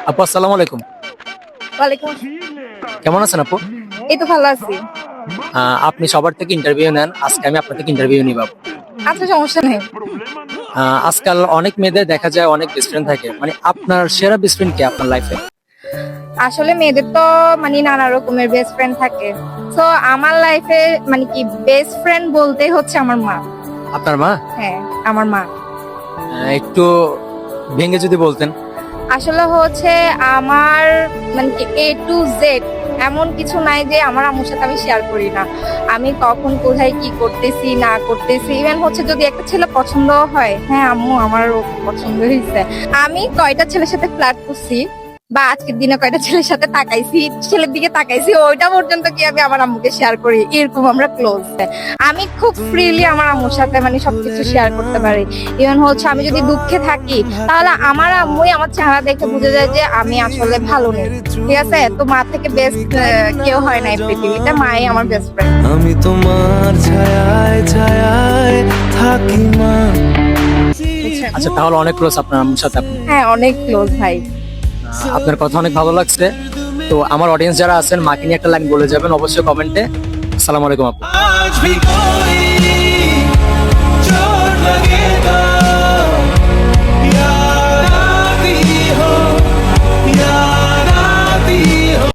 আপু আসসালামু আলাইকুম। ওয়ালাইকুম। কেমন আছেন আপু? এই তো ভালো আছি। আপনি সবার থেকে ইন্টারভিউ নেন, আজকে আমি আপনার থেকে ইন্টারভিউ নিব আপু। আচ্ছা, সমস্যা নেই। আজকাল অনেক মেয়েদের দেখা যায় অনেক বেস্ট ফ্রেন্ড থাকে, মানে আপনার সেরা বেস্ট ফ্রেন্ড কে আপনার লাইফে? আসলে মেয়েদের তো মানে নানা রকমের বেস্ট ফ্রেন্ড থাকে। তো আমার লাইফে মানে কি বেস্ট ফ্রেন্ড বলতে হচ্ছে আমার মা। আপনার মা? হ্যাঁ, আমার মা। একটু ভেঙে যদি বলতেন। আসলে হচ্ছে আমার মানে কি A to Z এমন কিছু নাই যে আমার আম্মুর সাথে আমি শেয়ার করি না। আমি কখন কোথায় কি করতেছি না করতেছি, ইভেন হচ্ছে যদি একটা ছেলে পছন্দ হয়, হ্যাঁ আম্মু আমার পছন্দ হয়েছে, আমি কয়টা ছেলের সাথে ফ্লার্ট করছি বা আজকের দিনে কয়টা ছেলের সাথে তাকাইছি, ছেলের দিকে তাকাইছি, ওইটা পর্যন্ত কি আমি আমার আম্মুকে শেয়ার করি, এরকম আমরা ক্লোজ। আমি খুব ফ্রিলি আমার আম্মুর সাথে মানে সবকিছু শেয়ার করতে পারি। ইভেন হচ্ছে আমি যদি দুঃখে থাকি তাহলে আমার আম্মুই আমার চেহারা দেখে বুঝে যায় যে আমি আসলে ভালো নেই। ঠিক আছে, তো মা থেকে বেস্ট কেউ হয় না এই পৃথিবীতে, মাই আমার বেস্ট ফ্রেন্ড। আমি তোমার ছায়ায় ছায়ায় থাকি মা। আচ্ছা, তাহলে অনেক ক্লোজ আপনার আম্মুর সাথে আপনি। হ্যাঁ, অনেক ক্লোজ ভাই। আপনার কথা অনেক ভালো লাগছে। তো আমার অডিয়েন্স যারা আছেন, মাকে নিয়ে একটা লাইন বলে যাবেন অবশ্যই কমেন্টে। আসসালামু আলাইকুম আপু। आज भी कोई